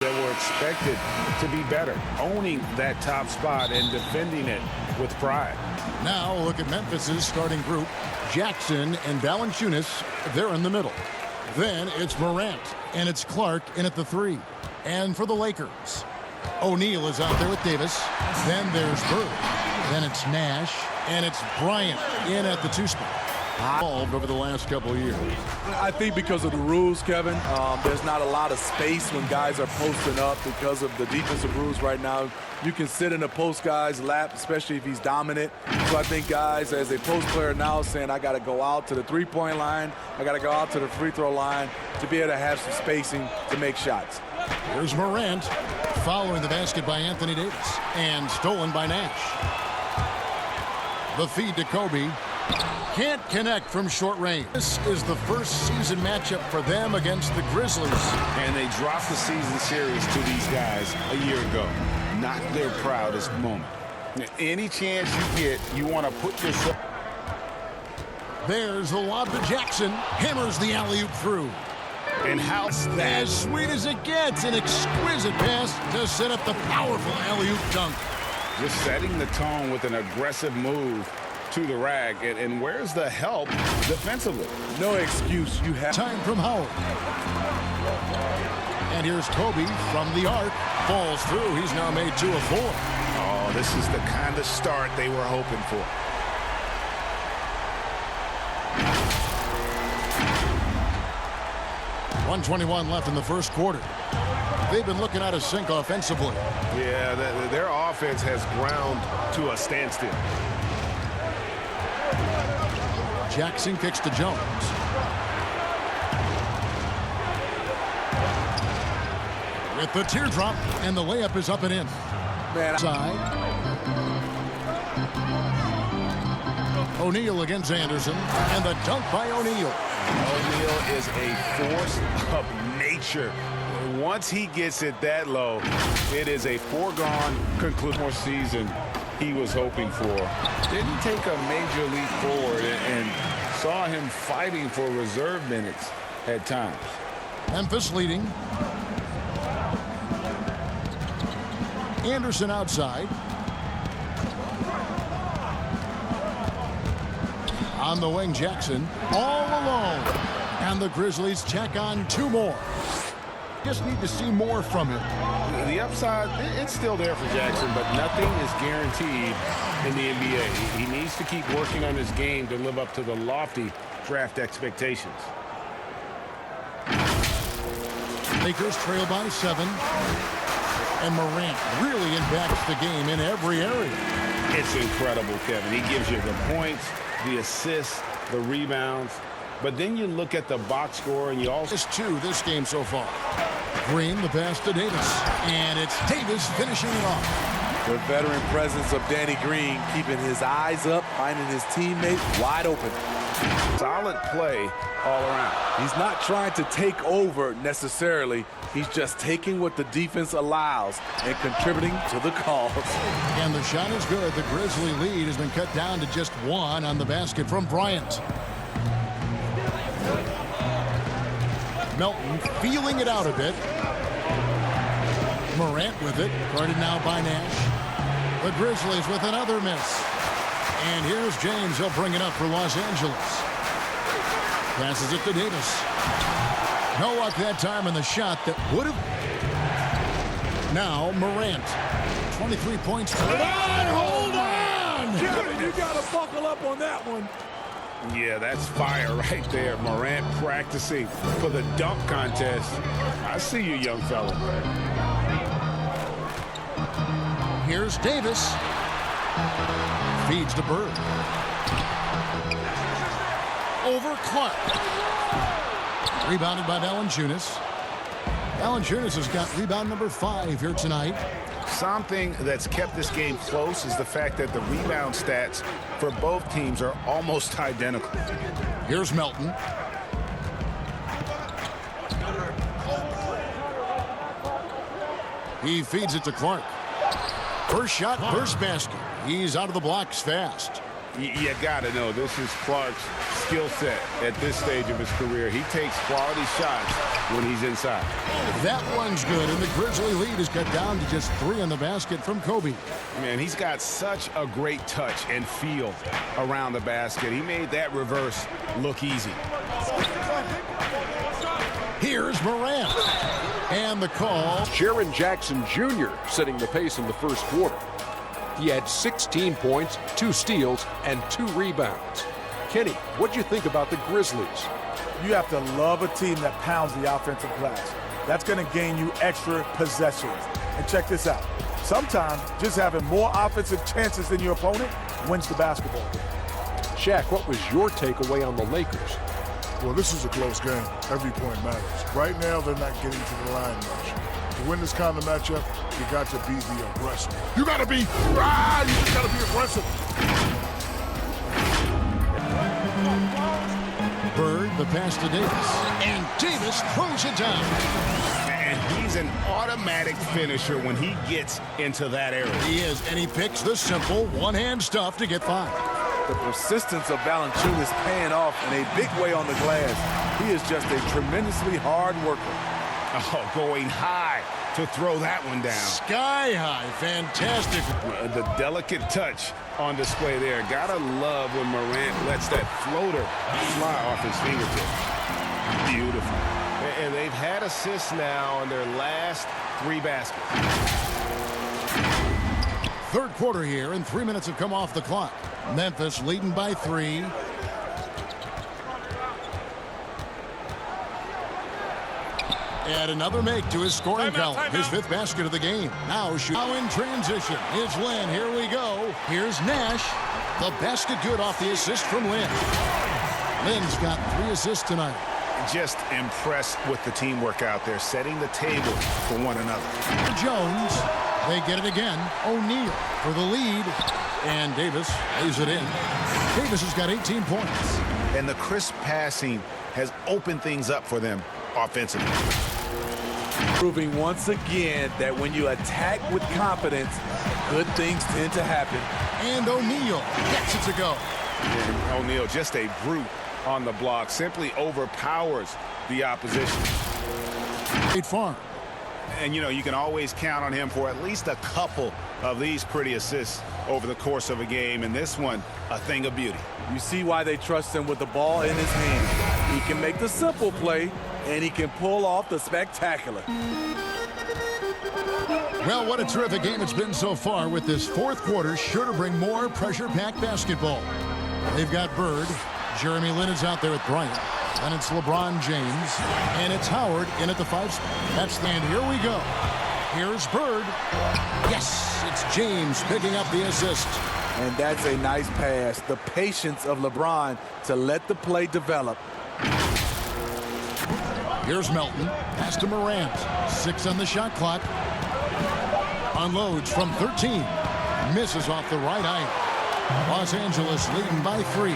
that were expected to be better, owning that top spot and defending it with pride. Now look at Memphis's starting group. Jackson and Valanciunas, they're in the middle. Then it's Morant, and it's Clark in at the 3. And for the Lakers, O'Neal is out there with Davis. Then there's Bird. Then it's Nash, and it's Bryant in at the 2 spot. Evolved over the last couple of years. I think because of the rules, Kevin, there's not a lot of space when guys are posting up because of the defensive rules right now. You can sit in a post guy's lap, especially if he's dominant. So I think guys, as a post player now, saying I got to go out to the three-point line, I got to go out to the free throw line to be able to have some spacing to make shots. Here's Morant following the basket by Anthony Davis and stolen by Nash. The feed to Kobe. Can't connect from short range. This is the first season matchup for them against the Grizzlies. And they dropped the season series to these guys a year ago. Not their proudest moment. Any chance you get, you want to put yourself. There's the lob to Jackson. Hammers the alley-oop through. And how's that? As sweet as it gets, an exquisite pass to set up the powerful alley-oop dunk. Just setting the tone with an aggressive move to the rack. And where's the help defensively? No excuse. You have time from Howard. And here's Kobe from the arc. Falls through. He's now made 2 of 4. Oh, this is the kind of start they were hoping for. .121 left in the first quarter. They've been looking out of sync offensively. Yeah, their offense has ground to a standstill. Jackson kicks to Jones. With the teardrop, and the layup is up and in. Side. O'Neal against Anderson, and the dunk by O'Neal. O'Neal is a force of nature. Once he gets it that low, it is a foregone conclusion more season he was hoping for. Didn't take a major leap forward and saw him fighting for reserve minutes at times. Memphis leading. Anderson outside. On the wing, Jackson all alone. And the Grizzlies check on 2 more. Just need to see more from him. The upside, it's still there for Jackson, but nothing is guaranteed in the NBA. He needs to keep working on his game to live up to the lofty draft expectations. Lakers trail by 7. And Morant really impacts the game in every area. It's incredible, Kevin. He gives you the points, the assists, the rebounds. But then you look at the box score, and you also... It's 2 this game so far. Green, the pass to Davis. And it's Davis finishing it off. The veteran presence of Danny Green, keeping his eyes up, finding his teammate wide open. Solid play all around. He's not trying to take over necessarily. He's just taking what the defense allows and contributing to the cause. And the shot is good. The Grizzly lead has been cut down to just 1 on the basket from Bryant. Melton feeling it out a bit. Morant with it. Guarded now by Nash. The Grizzlies with another miss. And here's James. He'll bring it up for Los Angeles. Passes it to Davis. No luck that time in the shot that would have. Now Morant. 23 points. Hold on! Kevin, you got to buckle up on that one. Yeah, that's fire right there. Morant practicing for the dunk contest. I see you, young fella. Here's Davis. Feeds to Bird. Over Clark. Rebounded by Valanciunas. Valanciunas has got rebound number 5 here tonight. Something that's kept this game close is the fact that the rebound stats for both teams are almost identical. Here's Melton. He feeds it to Clark. First shot, first basket. He's out of the blocks fast. You got to know this is Clark's skill set at this stage of his career. He takes quality shots when he's inside. That one's good, and the Grizzly lead is cut down to just 3 in the basket from Kobe. Man, he's got such a great touch and feel around the basket. He made that reverse look easy. Here's Morant. And the call. Jaren Jackson Jr. setting the pace in the first quarter. He had 16 points, 2 steals, and 2 rebounds. Kenny, what'd you think about the Grizzlies? You have to love a team that pounds the offensive glass. That's going to gain you extra possessions. And check this out. Sometimes just having more offensive chances than your opponent wins the basketball game. Shaq, what was your takeaway on the Lakers? Well, this is a close game. Every point matters. Right now, they're not getting to the line much. To win this kind of matchup, you got to be the aggressor. You got to be, you just got to be aggressive. Bird, the pass to Davis. And Davis throws it down. And he's an automatic finisher when he gets into that area. He is, and he picks the simple one-hand stuff to get 5. The persistence of Valanciunas paying off in a big way on the glass. He is just a tremendously hard worker. Oh, going high to throw that one down. Sky high, fantastic. The delicate touch on display there. Gotta love when Morant lets that floater fly off his fingertips. Beautiful. And they've had assists now on their last 3 baskets. Third quarter here, and 3 minutes have come off the clock. Memphis leading by 3. And another make to his scoring column. His 5th basket of the game. Now in transition. It's Lynn. Here we go. Here's Nash. The basket good off the assist from Lynn. Lynn's got 3 assists tonight. Just impressed with the teamwork out there, setting the table for one another. Jones. They get it again. O'Neal for the lead. And Davis lays it in. Davis has got 18 points. And the crisp passing has opened things up for them offensively. Proving once again that when you attack with confidence, good things tend to happen. And O'Neal gets it to go. And O'Neal, just a brute on the block, simply overpowers the opposition. State Farm. And, you know, you can always count on him for at least a couple of these pretty assists over the course of a game. And this one, a thing of beauty. You see why they trust him with the ball in his hand. He can make the simple play, and he can pull off the spectacular. Well, what a terrific game it's been so far, with this 4th quarter sure to bring more pressure-packed basketball. They've got Bird. Jeremy Lin is out there at Bryant. Then it's LeBron James. And it's Howard in at the 5 spot. That's the end. Here we go. Here's Bird. Yes, it's James picking up the assist. And that's a nice pass. The patience of LeBron to let the play develop. Here's Melton. Pass to Morant. 6 on the shot clock. Unloads from 13. Misses off the right eye. Los Angeles leading by 3.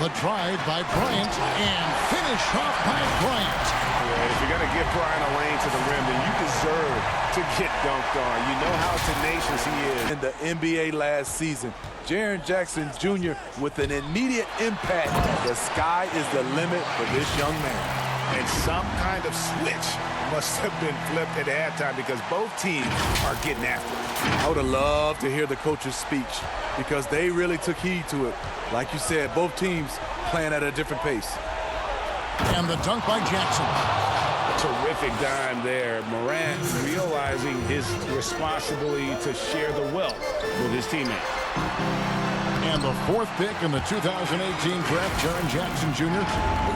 The drive by Bryant, and finish off by Bryant. Yeah, if you're going to give Bryant a lane to the rim, then you deserve to get dunked on. You know how tenacious he is. In the NBA last season, Jaren Jackson Jr. with an immediate impact. The sky is the limit for this young man. And some kind of switch must have been flipped at halftime, because both teams are getting after it. I would have loved to hear the coach's speech, because they really took heed to it. Like you said, both teams playing at a different pace. And the dunk by Jackson. Terrific dime there. Morant realizing his responsibility to share the wealth with his teammates. And the 4th pick in the 2018 draft, Jaren Jackson Jr.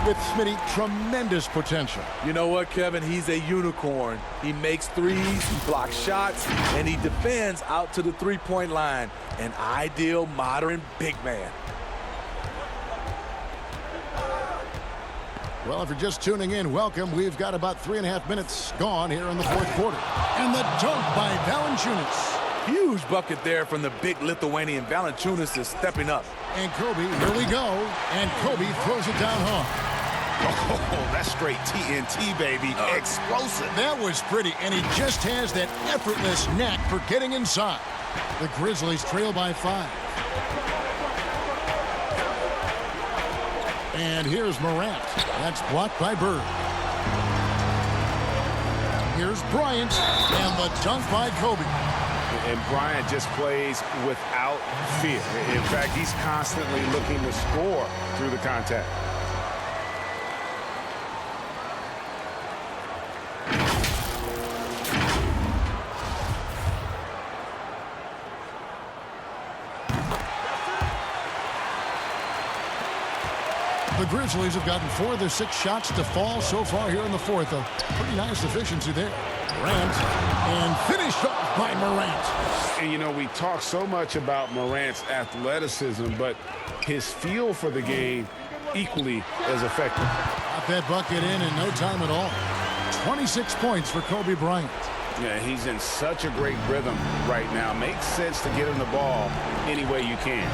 with Smitty, tremendous potential. You know what, Kevin? He's a unicorn. He makes threes, he blocks shots, and he defends out to the 3-point line. An ideal modern big man. Well, if you're just tuning in, welcome. We've got about 3.5 minutes gone here in the 4th quarter. And the dunk by Valanciunas. Huge bucket there from the big Lithuanian. Valanciunas is stepping up. And Kobe, here we go. And Kobe throws it down hard. Oh, that's straight TNT, baby. Explosive. That was pretty, and he just has that effortless knack for getting inside. The Grizzlies trail by 5. And here's Morant. That's blocked by Bird. Here's Bryant. And the dunk by Kobe. And Bryant just plays without fear. In fact, he's constantly looking to score through the contact. The Grizzlies have gotten 4 of their 6 shots to fall so far here in the fourth. A pretty nice efficiency there. Morant, and finished off by Morant. And, you know, we talk so much about Morant's athleticism, but his feel for the game equally as effective. Got that bucket in no time at all. 26 points for Kobe Bryant. Yeah, he's in such a great rhythm right now. Makes sense to get him the ball any way you can.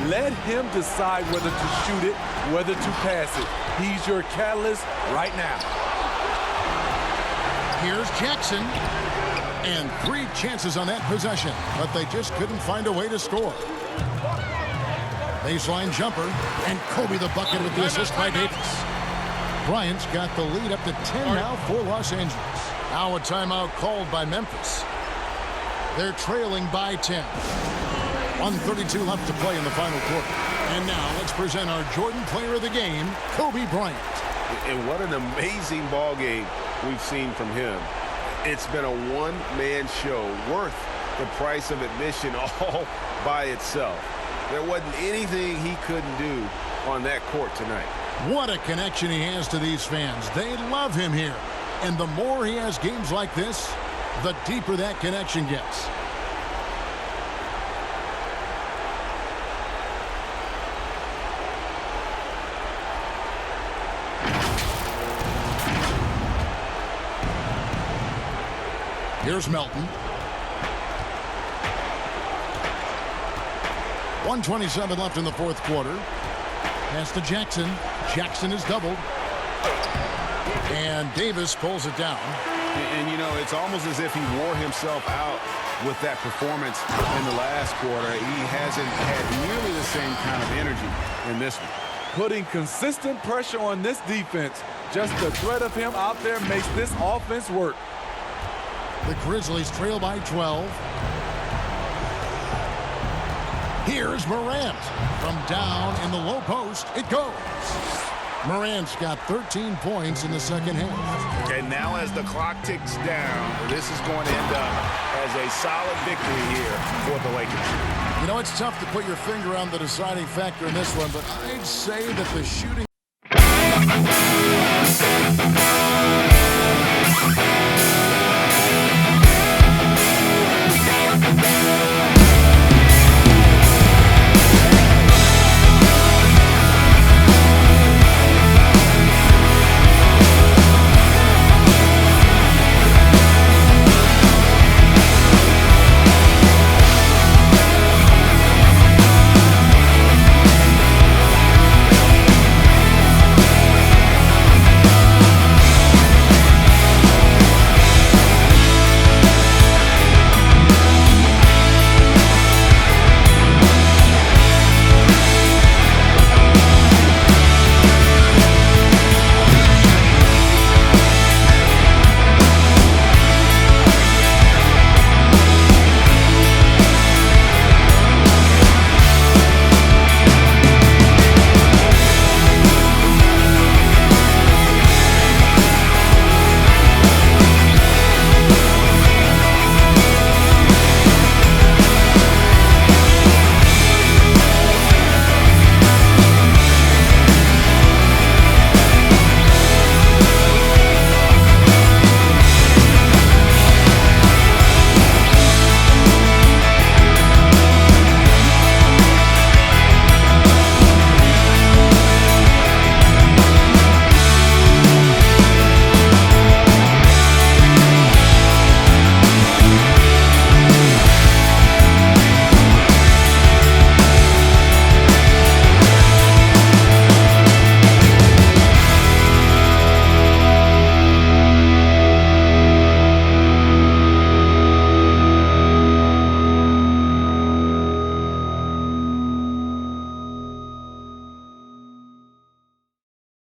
Let him decide whether to shoot it, whether to pass it. He's your catalyst right now. Here's Jackson. And 3 chances on that possession, but they just couldn't find a way to score. Baseline jumper, and Kobe the bucket with the assist by Davis. Bryant's got the lead up to 10 now for Los Angeles. Now a timeout called by Memphis. They're trailing by 10. 1:32 left to play in the final quarter. And now let's present our Jordan Player of the Game, Kobe Bryant. And what an amazing ball game we've seen from him. It's been a one-man show worth the price of admission all by itself. There wasn't anything he couldn't do on that court tonight. What a connection he has to these fans. They love him here. And the more he has games like this, the deeper that connection gets. Here's Melton. 1:27 left in the fourth quarter. Pass to Jackson. Jackson is doubled. And Davis pulls it down. And, you know, it's almost as if he wore himself out with that performance in the last quarter. He hasn't had nearly the same kind of energy in this one. Putting consistent pressure on this defense. Just the threat of him out there makes this offense work. The Grizzlies trail by 12. Here's Morant. From down in the low post, it goes. Morant's got 13 points in the second half. And now as the clock ticks down, this is going to end up as a solid victory here for the Lakers. You know, it's tough to put your finger on the deciding factor in this one, but I'd say that the shooting